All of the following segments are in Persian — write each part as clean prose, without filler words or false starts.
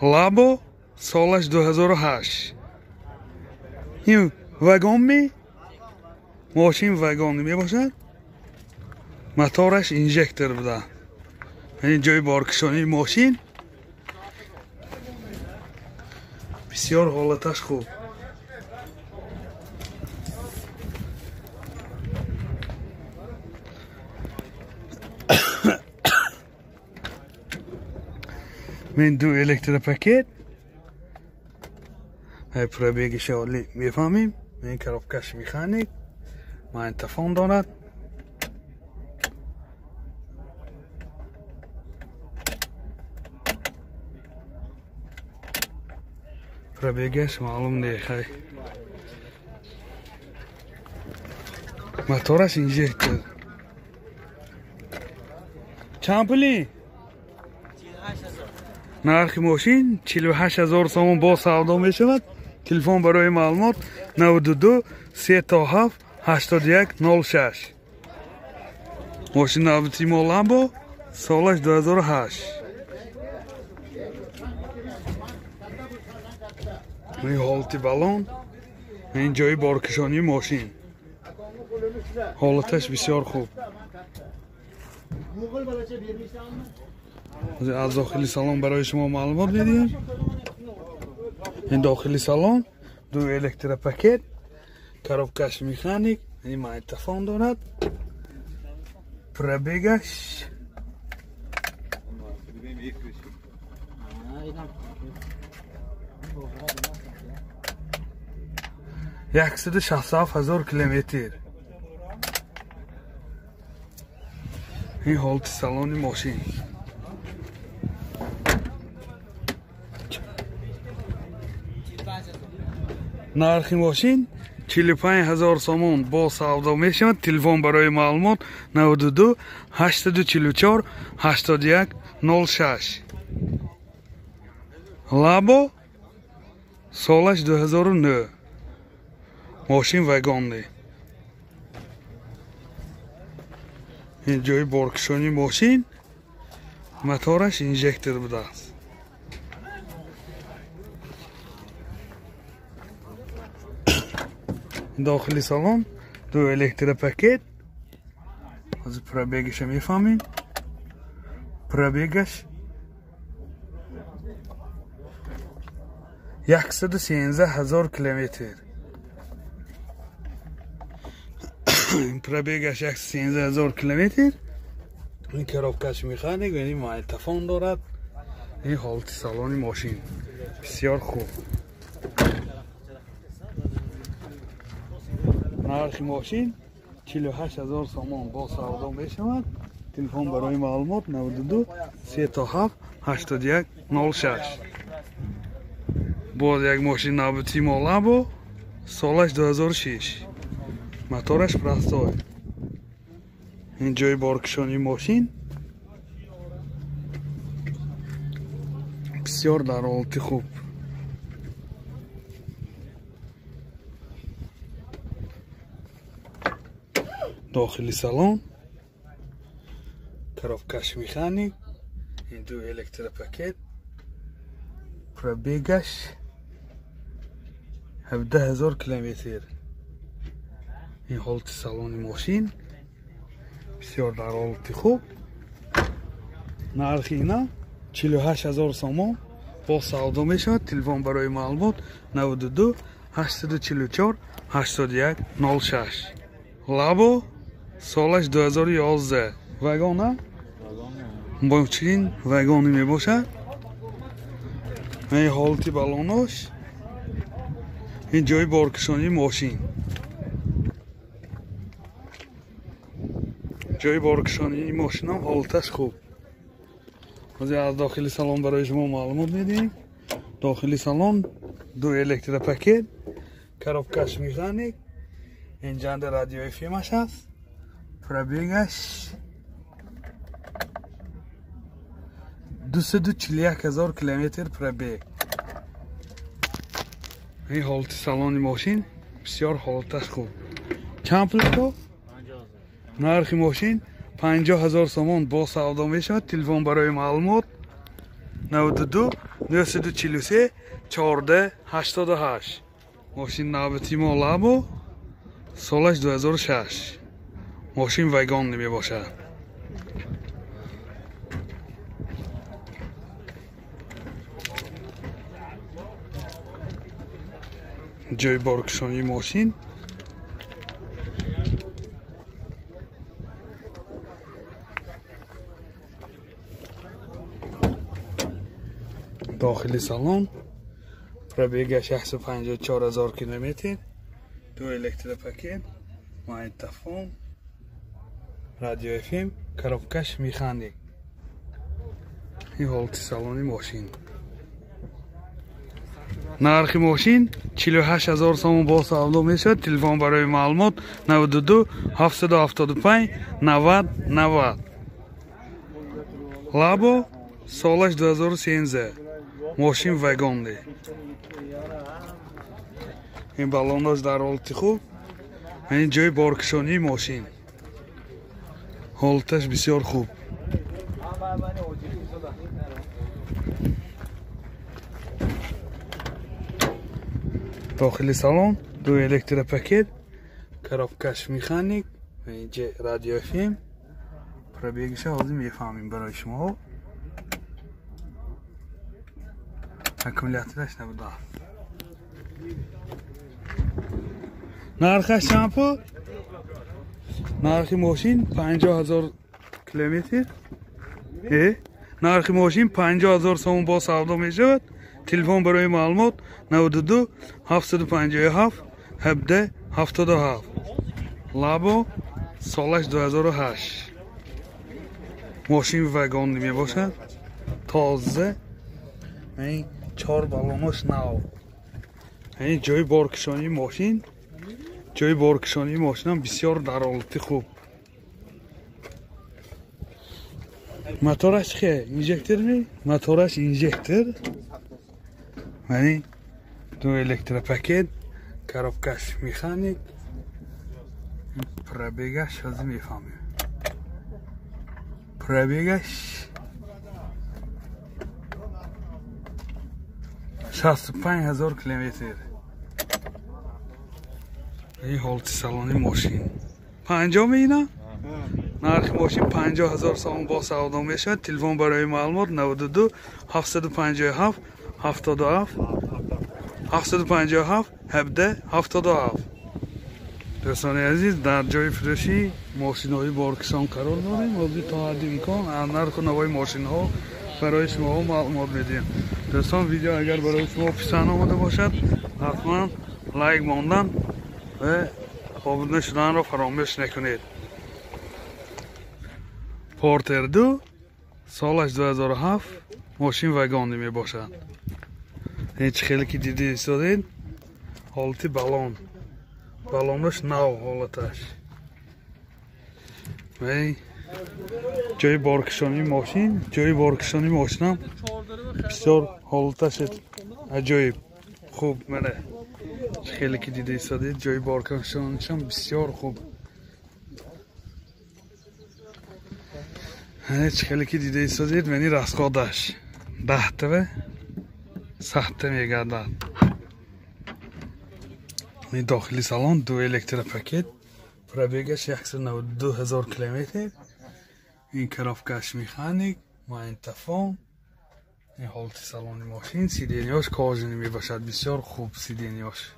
لابو سالش 2008. این واگن می ماشین واگن می باشد. موتورش اینجکتور بوده. این جای بارکشانی ماشین بسیار حالتش خوب. من دو الکتروپاکت های پرابیگش عالی میفهمیم. این کارابکش میخانیک من تفاهم دارد. پرابیگش معلوم نیست. موتورش اینجکتور. چند پولی؟ نرخ ماشین 48000 سوم با سودا می شود. تلفن برای معلومات 92 37 81 06. ماشین نوبتی لامبو سالش 2008. این حالتی بالون. این جای بارکشانی ماشین حالتش بسیار خوب. از داخلی سالن برای شما معلومات میدیم. این داخلی سالن دو الکتروپاکت کارابکش میخانیک این من تفاهم دارد. پرابیگش 167,000 کیلومتر. این حالت سالن ماشین. نرخ ماشین 45,000 سوم با سودا می شود. تلفن برای معلومات 92 844 81 06. لابو سالش 2009. ماشین واگن. این جای بارکشانی ماشین موتورش اینجکتور بوده است. داخلی سالن دو الکتروپاکت. از پرابیگش میفهمیم. پرابیگش 113,000 کیلومتر. پرابیگش 113,000 کیلومتر. این کارابکش میخانیک یعنی من تفاهم دارد. این حالت سالن ماشین بسیار خوب. نرخ ماشین 48,000 سوم با سودا می شود. تلفن برای معلومات 92 37 81 06. باز یک ماشین نوبتی لامبو سالش 2006. موتورش پرستای. این جای بارکشانی ماشین بسیار در حالت خوب. داخلی سالن کارابکش میخانیک. این دو الکتروپاکت. پرابیگش 17,000 کیلومتر. این حالت سالن ماشین بسیار در حالت خوب. نرخ اینا 48,000 سوم با سودا می شود. تلفن برای معلومات 92 844 81 06. لابو سالش 2011. واگن ماشین واگن می باشد. این حالتی بالونش. این جای بارکشانی ماشین. جای بارکشانی ماشین هم حالتش خوب. از داخلی سالن برای شما معلومات میدیم. داخلی سالن دو الکتروپاکت کارابکش میخانیک. این جنده رادیو افیمش هست. پرابیگش 241,000 کیلومتر پرابیگ. این حالت سالن ماشین بسیار حالتش خوب. چند پول تو؟ نرخ ماشین 50,000 سوم با سودا می شود. تلفن برای معلومات 92 943 14 88. ماشین نوبتی ما لابو سالش 2006. ماشین وگان نمی باشه. جای بارکشانی ماشین داخلی سالن پربیگ 654,000 کیلومتر 2 الکتریک پاکت مایتافون رادیو اف ام коробкаш механик این حالت سالن ماشین نرخ ماشین 48,000 سوم با سودا میشد تلفن برای معلومات 92 775 90 90 لابو سالش 2013 ماشین وگان ده این بالوناش در حالت خوب این جای بارکشانی ماشین حالتش بسیار خوب داخلی سالن 2 الکتریک پاکت коробкаш механик اینجا رادیو اف ام پربیگش حاضر میفهمیم برای شما اکومولاتورش نبوده نرخش شامپو نرخ ماشین 50,000 کیلومتر نرخ ماشین 50,000 سوم با سودا میشود تلفن برای معلومات 92 757 17 77 لابو سالش 2008 ماشین وگان می باشد تازه این 4 بالونش نو این جای بارکشانی ماشین جای بارکشانی ماشین هم بسیار در حالت خوب موتورش که اینجکتر می موتورش اینجکتر یعنی 2 الکتریک پاکت коробкаш механик пробегаш از میفهمیم пробегаш 65,000 کیلومتر این حالت سالن ماشین 50 اینا نرخ ماشین 50,000 سوم با سودا میشد تلفن برای معلومات 92 757 77 757 17 77 دوستان عزیز در جای فروشی ماشین های بارکشان قرار داریم و تا حد امکان نرخ نوای ماشین ها برای شما معلومات میدیم دوستان ویدیو اگر برای شما پسند آمده باشد حتما لایک ماندن و پابند شدن را فراموش نکنید پورتر 2 سالش 2007 ماشین وگان می باشد هیچ خیلی که دیده ایستادید حالت بالونش نو حالتش و جای بارکشانی ماشین هم بسیار حالتش عجایب خوب منه خیلی که دیده ایستادید جای بارکشانیش هم بسیار خوب هیچ خیلی که دیده ایستادید منی رسقادش 10 تا سخته میگردد این داخلی سالن 2 الکتریک پاکت پربیگش 192,000 کیلومتر این коробкаш механик مایتافون این حالت سالن ماشین سیدینیاش کاژنی میباشد بسیار خوب سیدینیاش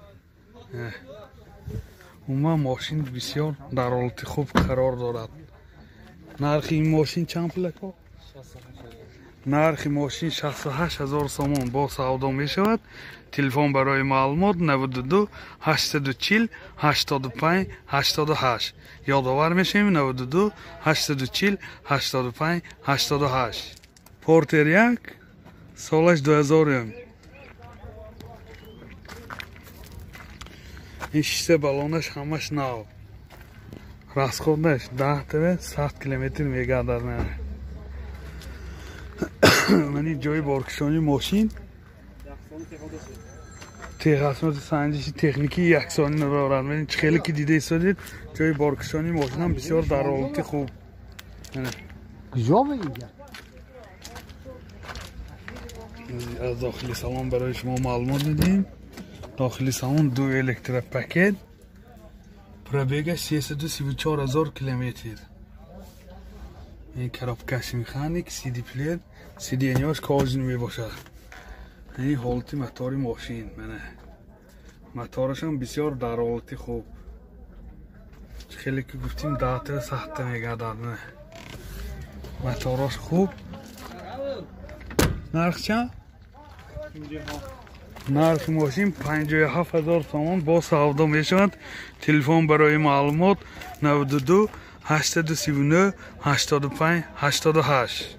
اما ماشین بسیار در حالت خوب قرار دارد نرخ این ماشین چند پلکا؟ نرخ ماشین 68,000 سوم با سودا می شود تلفن برای معلومات 92 840 85 88 یادآور میشیم 92 840 85 88 پورتر 1 سالش 2000 این شیشه بالونش همش نو расходش 10 تا 100 کیلومتر میگردد من جای بارکشانی ماشین قسمت سنجشی تکنیکی یکسانی ندارد من خیلی که دیده ایستادید جای بارکشانی ماشین هم بسیار در حالت خوب کجا اینجا از داخلی سالن برای شما معلومات میدیم. داخلی سالن 2 الکتریک پکت، پربیگش 334,000 کیلومتر. این کراپکش میخانیک، سی دی پلیر، سی دی انیاش کاجن میباشه. این حالتی موتور ماشین منه. موتورش هم بسیار در حالتی خوب. خیلی که گفتیم داته سخت میگردد نه. موتورش خوب. نرخ چند؟ نرخ ماشین 57,000 تومان با سودا میشود. تلفن برای معلومات 92 839 85 88.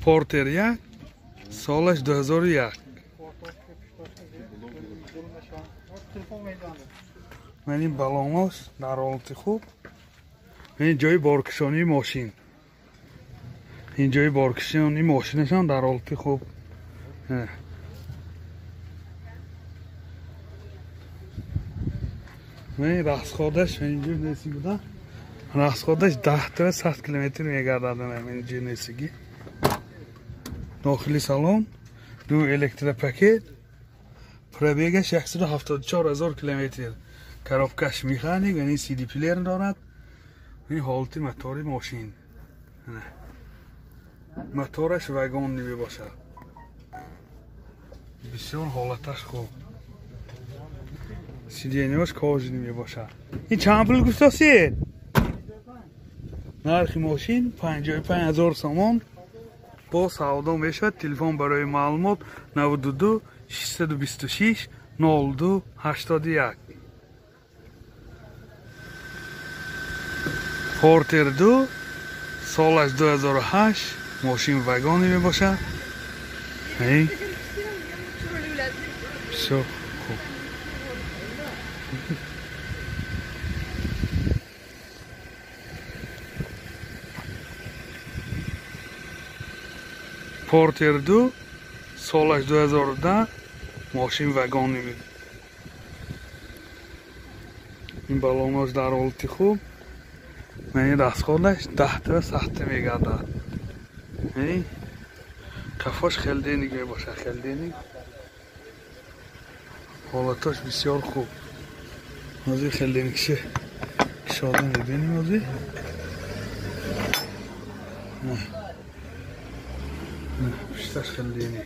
پورتر 1 سالش 2001. من این بالانش در حالت خوب. این جای بارکشانی ماشین. این جای بارکشانی ماشینشان در حالت خوب. من راسخودش اینجور نیستی بودم. راسخودش 10 تا 100 کیلومتر میگردد. اینجور نیستگی. داخلی سالن 2 الکتریک پکت، پربیگش 174,000 کیلومتر. کراپکش میخانیک، یعنی سی دی پلیر دارد. این حالتی موتور ماشین. موتورش وگان نمی باشد. بسیار حالتش خوب. سی دی انیاش کاج نمی باشد. این چند پول گفتید؟ نرخ ماشین 55,000 تومان با سودا میشود. تلفن برای معلومات 92 626 02 81. پورتر 2 سالش 2008. ماشین وگانی می باشد. بسیار خوب. پورتر 2 سالش 2010. ماشین وگانی می. این بالانش در حالت خوب. من این دستگاهش 10 تا سخت میگردد. کفاش خلدینیک می باشه. خلدینیک حالتش بسیار خوب. موزی خلدینیکشه شاده میبینی موزی. نه پشتش خلدینیک.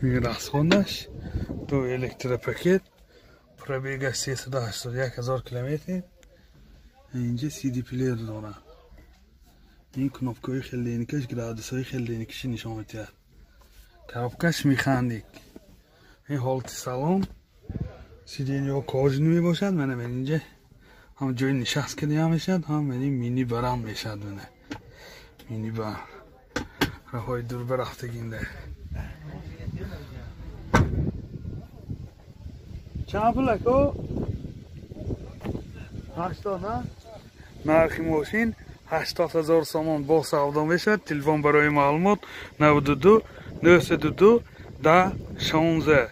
این راسخوندش 2 الکتریک پکت، پربیگش 381,000 کیلومتر. اینجا سی دی پلیر داره. این کنوپکای خلدینیکش گرادسای خلدینیکش نشان میده. کراپکش میخانیک. این حالت سالن سی دی انیا کاج نمی باشد. من اینجا هم جای نشست کنی هم میشد، هم مینی برام میشد. مینی بر راهای دور برفتگینده. چند پولک او؟ 80 نه؟ نرخ ماشین 80,000 تومان با سودا میشد. تلفن برای معلومات 92 902 10 16.